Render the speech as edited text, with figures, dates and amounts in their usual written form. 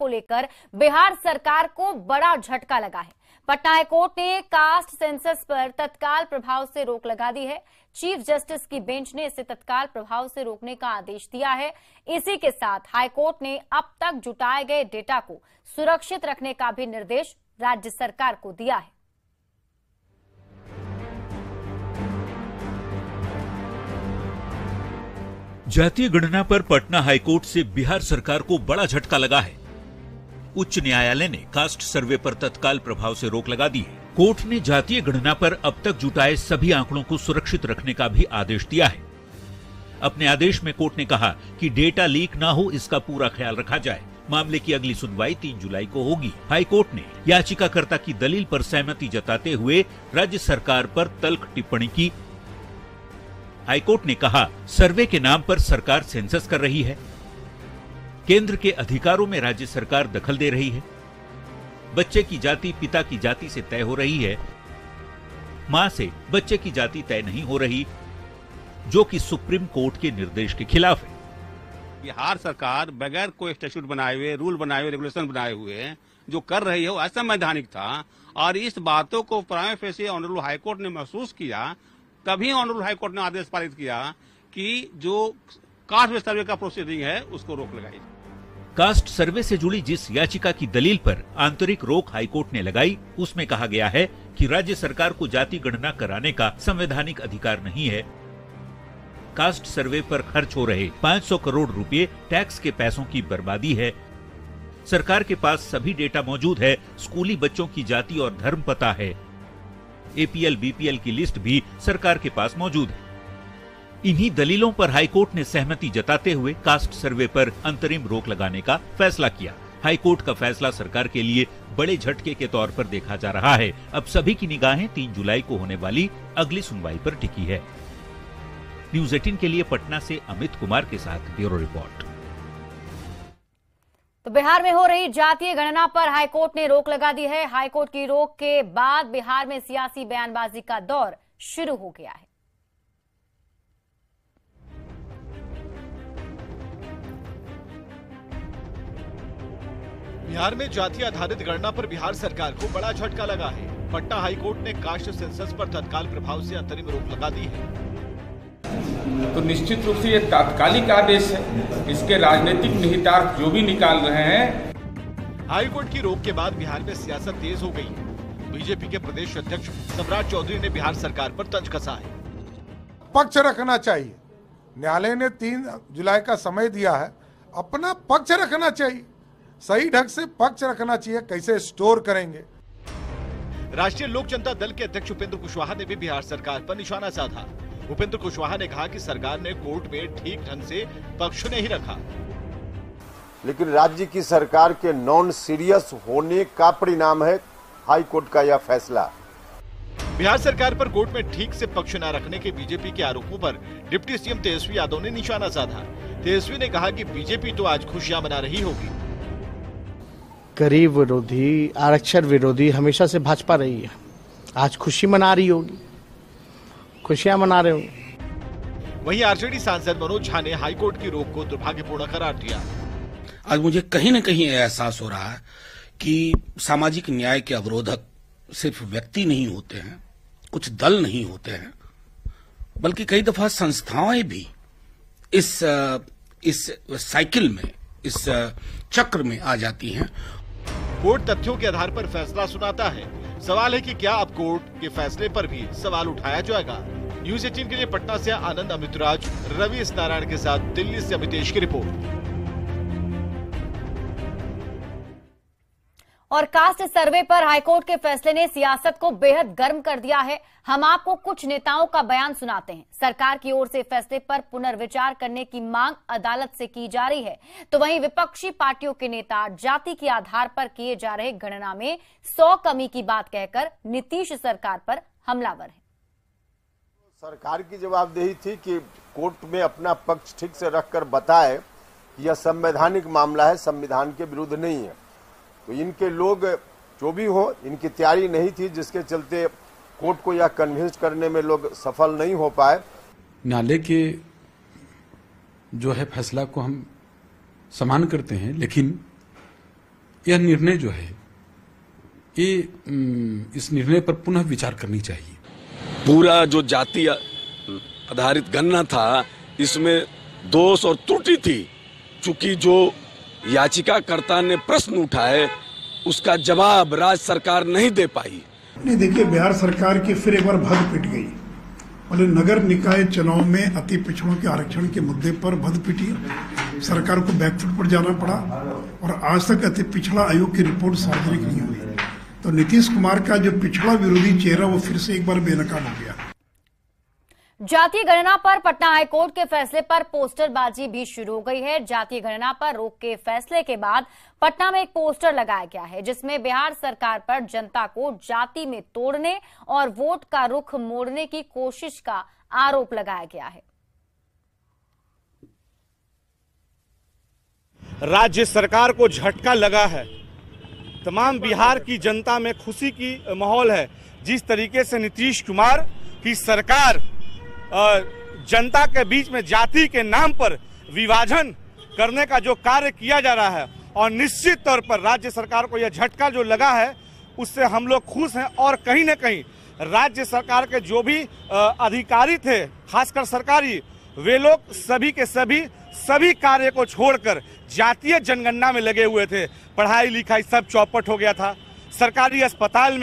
को लेकर बिहार सरकार को बड़ा झटका लगा है। पटना हाईकोर्ट ने कास्ट सेंसस पर तत्काल प्रभाव से रोक लगा दी है। चीफ जस्टिस की बेंच ने इसे तत्काल प्रभाव से रोकने का आदेश दिया है। इसी के साथ हाईकोर्ट ने अब तक जुटाए गए डेटा को सुरक्षित रखने का भी निर्देश राज्य सरकार को दिया है। जातीय गणना पर पटना हाईकोर्ट से बिहार सरकार को बड़ा झटका लगा है। उच्च न्यायालय ने कास्ट सर्वे पर तत्काल प्रभाव से रोक लगा दी है। कोर्ट ने जातीय गणना पर अब तक जुटाए सभी आंकड़ों को सुरक्षित रखने का भी आदेश दिया है। अपने आदेश में कोर्ट ने कहा कि डेटा लीक न हो, इसका पूरा ख्याल रखा जाए। मामले की अगली सुनवाई 3 जुलाई को होगी। हाईकोर्ट ने याचिकाकर्ता की दलील पर सहमति जताते हुए राज्य सरकार पर तल्ख टिप्पणी की। हाईकोर्ट ने कहा, सर्वे के नाम पर सरकार सेंसस कर रही है। केंद्र के अधिकारों में राज्य सरकार दखल दे रही है। बच्चे की जाति पिता की जाति से तय हो रही है। मां से बच्चे की जाति तय नहीं हो रही, जो कि सुप्रीम कोर्ट के निर्देश के खिलाफ है। बिहार सरकार बगैर कोई स्टैट्यूट बनाए हुए, रूल बनाए हुए, रेगुलेशन बनाए हुए जो कर रही है वो असंवैधानिक था। और इस बातों को प्राइमा फेसी ऑनरेबल हाईकोर्ट ने महसूस किया, तभी ऑनरेबल हाईकोर्ट ने आदेश पारित किया कि जो कास्ट सर्वे का प्रोसीडिंग है उसको रोक लगाई। कास्ट सर्वे से जुड़ी जिस याचिका की दलील पर आंतरिक रोक हाईकोर्ट ने लगाई, उसमें कहा गया है कि राज्य सरकार को जाति गणना कराने का संवैधानिक अधिकार नहीं है। कास्ट सर्वे पर खर्च हो रहे 500 करोड़ रुपए टैक्स के पैसों की बर्बादी है। सरकार के पास सभी डेटा मौजूद है। स्कूली बच्चों की जाति और धर्म पता है। एपीएल बीपीएल की लिस्ट भी सरकार के पास मौजूद है। इन्हीं दलीलों पर हाईकोर्ट ने सहमति जताते हुए कास्ट सर्वे पर अंतरिम रोक लगाने का फैसला किया। हाईकोर्ट का फैसला सरकार के लिए बड़े झटके के तौर पर देखा जा रहा है। अब सभी की निगाहें 3 जुलाई को होने वाली अगली सुनवाई पर टिकी है। न्यूज़ 18 के लिए पटना से अमित कुमार के साथ ब्यूरो रिपोर्ट। तो बिहार में हो रही जातीय गणना पर हाईकोर्ट ने रोक लगा दी है। हाईकोर्ट की रोक के बाद बिहार में सियासी बयानबाजी का दौर शुरू हो गया है। बिहार में जाति आधारित गणना पर बिहार सरकार को बड़ा झटका लगा है। पटना हाईकोर्ट ने कास्ट सेंसस पर तत्काल प्रभाव से अंतरिम रोक लगा दी है। तो निश्चित रूप से ये तात्कालिक आदेश है। इसके राजनीतिक निहितार्थ जो भी निकाल रहे हैं। हाईकोर्ट की रोक के बाद बिहार में सियासत तेज हो गई। बीजेपी के प्रदेश अध्यक्ष सम्राट चौधरी ने बिहार सरकार पर तंज कसा है। पक्ष रखना चाहिए। न्यायालय ने 3 जुलाई का समय दिया है, अपना पक्ष रखना चाहिए। सही ढंग से पक्ष रखना चाहिए। कैसे स्टोर करेंगे। राष्ट्रीय लोक जनता दल के अध्यक्ष उपेंद्र कुशवाहा ने भी बिहार सरकार पर निशाना साधा। उपेंद्र कुशवाहा ने कहा कि सरकार ने कोर्ट में ठीक ढंग से पक्ष नहीं रखा, लेकिन राज्य की सरकार के नॉन सीरियस होने का परिणाम है हाई कोर्ट का यह फैसला। बिहार सरकार पर कोर्ट में ठीक से पक्ष न रखने के बीजेपी के आरोपों पर डिप्टी सीएम तेजस्वी यादव ने निशाना साधा। तेजस्वी ने कहा कि बीजेपी तो आज खुशियां मना रही होगी। गरीब विरोधी, आरक्षण विरोधी हमेशा से भाजपा रही है। आज खुशी मना रही होगी, खुशियां मना रहे होंगे। वहीं आरजेडी सांसद मनोज झा ने हाईकोर्ट की रोक को दुर्भाग्यपूर्ण करार दिया। आज मुझे कहीं न कहीं एहसास हो रहा है कि सामाजिक न्याय के अवरोधक सिर्फ व्यक्ति नहीं होते हैं, कुछ दल नहीं होते हैं, बल्कि कई दफा संस्थाएं भी इस साइकिल में, इस चक्र में आ जाती हैं। कोर्ट तथ्यों के आधार पर फैसला सुनाता है। सवाल है कि क्या अब कोर्ट के फैसले पर भी सवाल उठाया जाएगा। न्यूज़ 18 के लिए पटना से आनंद अमितराज, रवि एस नारायण के साथ दिल्ली से अमितेश की रिपोर्ट। और कास्ट सर्वे पर हाईकोर्ट के फैसले ने सियासत को बेहद गर्म कर दिया है। हम आपको कुछ नेताओं का बयान सुनाते हैं। सरकार की ओर से फैसले पर पुनर्विचार करने की मांग अदालत से की जा रही है, तो वहीं विपक्षी पार्टियों के नेता जाति के आधार पर किए जा रहे गणना में 100 कमी की बात कहकर नीतीश सरकार पर हमलावर है। सरकार की जवाबदेही थी कि कोर्ट में अपना पक्ष ठीक से रखकर बताए कि यह संवैधानिक मामला है, संविधान के विरुद्ध नहीं है। तो इनके लोग जो भी हो, इनकी तैयारी नहीं थी, जिसके चलते कोर्ट को यह कन्विंस करने में लोग सफल नहीं हो पाए। न्यायालय के जो है फैसला को हम सम्मान करते हैं, लेकिन यह निर्णय जो है ये इस निर्णय पर पुनः विचार करनी चाहिए। पूरा जो जाति आधारित गणना था इसमें दोष और त्रुटि थी, चूंकि जो याचिकाकर्ता ने प्रश्न उठाए उसका जवाब राज्य सरकार नहीं दे पाई। नहीं, देखिए बिहार सरकार की फिर एक बार भद पिट गई। बोले नगर निकाय चुनाव में अति पिछड़ों के आरक्षण के मुद्दे पर भद पिटी, सरकार को बैकफुट पर जाना पड़ा और आज तक अति पिछड़ा आयोग की रिपोर्ट सार्वजनिक नहीं हुई। तो नीतीश कुमार का जो पिछड़ा विरोधी चेहरा वो फिर से एक बार बेनकाब हो गया। जातीय गणना पर पटना हाईकोर्ट के फैसले पर पोस्टरबाजी भी शुरू हो गई है। जातीय गणना पर रोक के फैसले के बाद पटना में एक पोस्टर लगाया गया है जिसमें बिहार सरकार पर जनता को जाति में तोड़ने और वोट का रुख मोड़ने की कोशिश का आरोप लगाया गया है। राज्य सरकार को झटका लगा है। तमाम बिहार की जनता में खुशी की माहौल है। जिस तरीके से नीतीश कुमार की सरकार जनता के बीच में जाति के नाम पर विभाजन करने का जो कार्य किया जा रहा है, और निश्चित तौर पर राज्य सरकार को यह झटका जो लगा है उससे हम लोग खुश हैं। और कहीं न कहीं राज्य सरकार के जो भी अधिकारी थे, खासकर सरकारी, वे लोग सभी के सभी कार्य को छोड़कर जातीय जनगणना में लगे हुए थे। पढ़ाई लिखाई सब चौपट हो गया था। सरकारी अस्पताल में